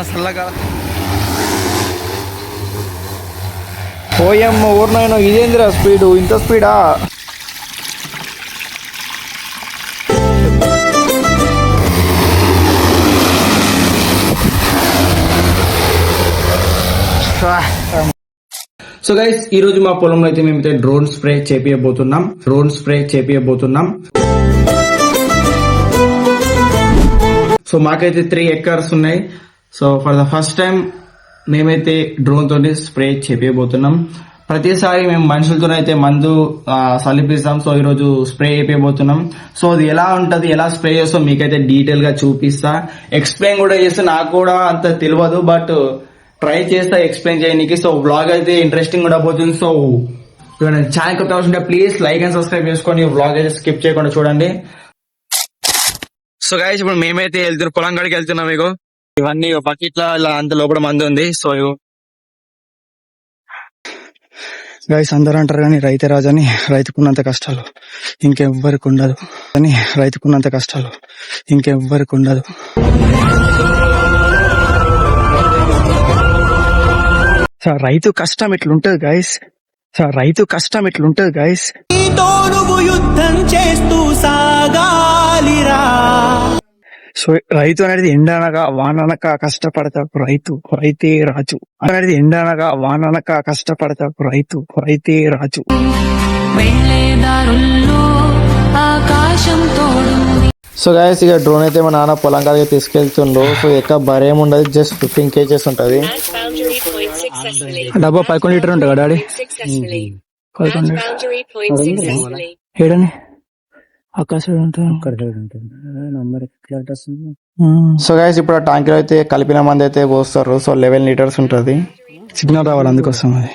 చల్లగా పోయమ్మ ఊరినైనా ఇదేందిరా స్పీడు, ఇంత స్పీడా? సో గైస్, ఈ రోజు మా పొలంలో అయితే మేమైతే డ్రోన్ స్ప్రే చేపియబోతున్నాం. సో మాకైతే 3 acres ఉన్నాయి. So for the first time మేమైతే డ్రోన్ తోటి స్ప్రే చేపియబోతున్నాం. ప్రతిసారి మేము మనుషులతోనైతే మందు సలిపిస్తాం. సో ఈ రోజు స్ప్రే చేపియబోతున్నాం. సో అది ఎలా ఉంటది, ఎలా స్ప్రే చేస్తాం మీకైతే డీటెయిల్ గా చూపిస్తా. ఎక్స్ప్లెయిన్ కూడా చేస్తే నాకు కూడా అంత తెలియదు, బట్ ట్రై చేస్తా ఎక్స్ప్లెయిన్ చేయడానికి. సో వ్లాగ్ అయితే ఇంట్రెస్టింగ్ కూడా పోతుంది. సో ఛానల్ కొత్త ఉంటే ప్లీజ్ లైక్ అండ్ సబ్స్క్రైబ్ చేసుకొని వ్లాగ్ అయితే స్కిప్ చేయకుండా చూడండి. సో గైస్, ఇప్పుడు మేమైతే వెళ్తున్నాం, పొలం కాడికి వెళ్తున్నాం. ఇగో ఇవన్నీ బకెట్ల ఇలా అంత లోపల మంది ఉంది. సో గైస్, అందరూ అంటారు కానీ రైతే రాజని, రైతుకున్నంత కష్టాలు ఇంకెవ్వరికి ఉండదు అని, రైతుకున్నంత కష్టాలు ఇంకెవ్వరికి ఉండదు. సో రైతు కష్టం ఇట్లుంటది గైస్. యుద్ధం చేస్తూ సాగాలిరా. సో రైతు అనేది ఎండనగా వాననక కష్టపడతాడు రైతే రాజు అనేది. ఎండనగా వాననక కష్టపడతాడు రైతే రాజు. సో గైస్, ఇక డ్రోన్ అయితే మా నాన్న పొలం కాడికి తీసుకెళ్తుండ్రు. సో ఎక్క బరేం ఉండదు, జస్ట్ 15 kgs ఉంటది. డబ్బా 11 లీటర్ ఉంటుంది డాడీ. 11 ఏడని సో గైస్, ఇప్పుడు ఆ ట్యాంకర్ అయితే కలిపిన మంది అయితే పోస్తారు. సో 11 లీటర్స్ ఉంటది. సిగ్నల్ రావాలి, అందుకోసం అది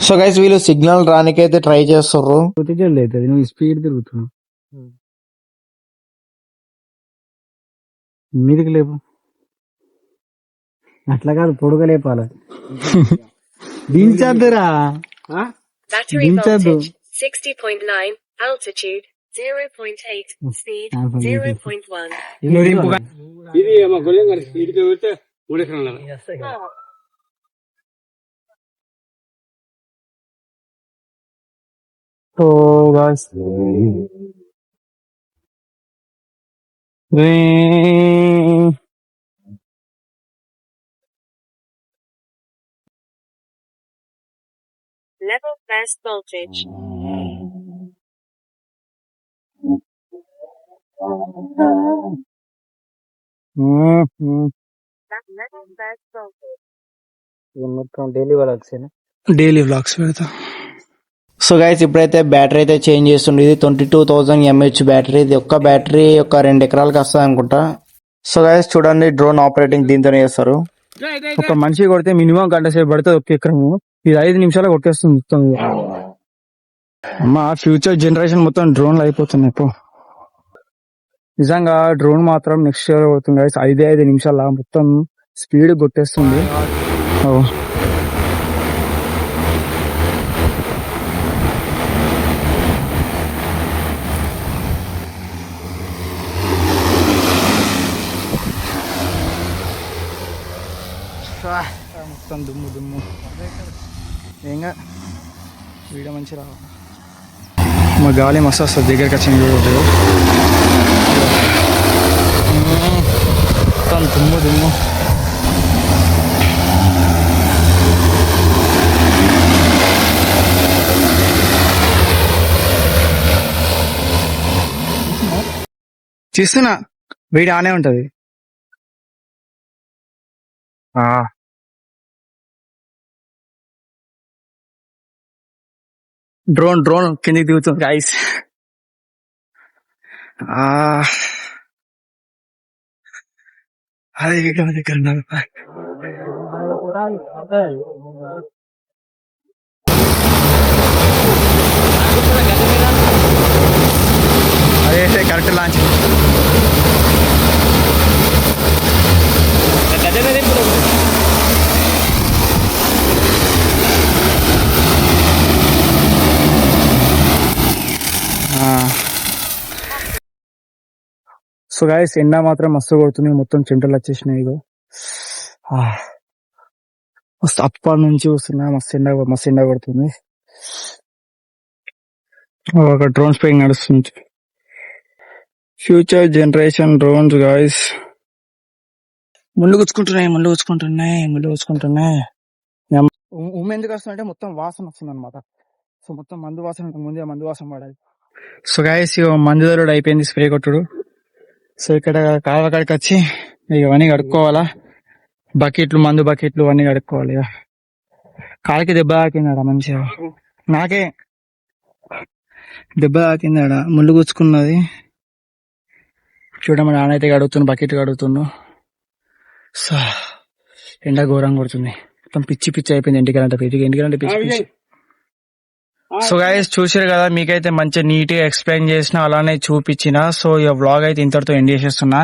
సో గైస్, వీళ్ళు సిగ్నల్ రానికైతే ట్రై చేస్తారు. స్పీడ్ తిరుగుతున్నావు, మీదికి లేపు. అట్లా కాదు, పొడుగా లేపాలి. దించద్దురా, దించద్దు. 60.9 altitude 0.8 speed 0.1. ఇది మా గొల్లెం గారి ఇడికి వెళ్తే 3 ఎకరాల. So guys, Level best voltage. Level best voltage. Daily vlogs పెడతా. సో గైస్, ఇప్పుడైతే బ్యాటరీ అయితే చేంజ్ చేస్తుండే. ఇది 22,000 mAh బ్యాటరీ. ఇది ఒక్క బ్యాటరీ ఒక 2 ఎకరాలకు వస్తుంది అనుకుంటా. సో గైస్ చూడండి, డ్రోన్ ఆపరేటింగ్ దీంతోనే చేస్తారు. ఒక మనిషి కొడితే మినిమం గంట సేపు పడుతుంది ఒక ఎకరము. ఇది 5 నిమిషాలు కొట్టేస్తుంది మొత్తం. అమ్మా, ఫ్యూచర్ జనరేషన్ మొత్తం డ్రోన్లు అయిపోతున్నాయి. ఇప్పుడు నిజంగా డ్రోన్ మాత్రం నెక్స్ట్ ఇయర్ అవుతుంది గైస్. 5 నిమిషాల మొత్తం స్పీడ్ కొట్టేస్తుంది. మొత్తం దుమ్ము ఏంగా వీడియో మంచి రావాలి. మా గాలి మస్తు వస్తుంది, దగ్గరికి వచ్చింది మొత్తం దుమ్ము. తీస్తున్నా, వీడియో ఆనే ఉంటది. డ్రోన్ కిందికి దిగుతుంది గైస్. అదే వీడియో దగ్గర అదే కరెక్ట్ లాంచ్. సో గాయస్ ఎండ మాత్రం మస్తు కొడుతుంది, మొత్తం చెంటలు వచ్చేసినాయి. ఇగో మస్తు అప్పటి నుంచి వస్తున్నా, మస్తు ఎండ కొడుతుంది. ఒక డ్రోన్ స్ప్రేయింగ్ నడుస్తుంది. Future generation drones guys. ముళ్ళు గుచ్చుకుంటున్నాయి. ఎందుకు వస్తుందంటే మొత్తం వాసన వస్తుంది అనమాట. సో మొత్తం మందు వాసన, ముందే మందు వాసన పడాలి. సో గాయస్ మందు దొరుడు అయిపోయింది, స్ప్రే కొట్టుడు. సో ఇక్కడ కాలువ కాడికి వచ్చి ఇవన్నీ కడుక్కోవాలా, మందు బకెట్లు అన్ని కడుక్కోవాలి. ఇక కాలికి దెబ్బ తాకిందాడ, మంచిగా నాకే దెబ్బ తాకిందాడ, ముళ్ళు గుచ్చుకున్నది. చూడమని నానైతే బకెట్ కడుగుతుండు. సో ఎండ ఘోరంగా కొడుతుంది, మొత్తం పిచ్చి అయిపోయింది. ఇంటికంటే పిచ్చి. సో గైస్ చూసారు కదా, మీకైతే మంచి నీట్ గా ఎక్స్ప్లెయిన్ చేసిన, అలానే చూపించిన. సో ఈ వ్లాగ్ అయితే ఇంతటితో ఎండ్ చేసేస్తున్నా.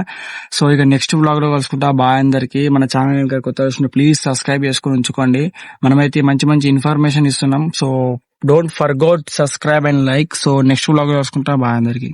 సో ఇక నెక్స్ట్ వ్లాగ్ లో కలుసుకుంటా. బాయ్ అందరికి. మన ఛానల్ ఇంకా కొత్త వచ్చిన ప్లీజ్ సబ్స్క్రైబ్ చేసుకుని ఉంచుకోండి. మనమైతే మంచి ఇన్ఫర్మేషన్ ఇస్తున్నాం. So don't forgot subscribe and like. So next vlog లో కలుసుకుంటా. బాయ్ అందరికి.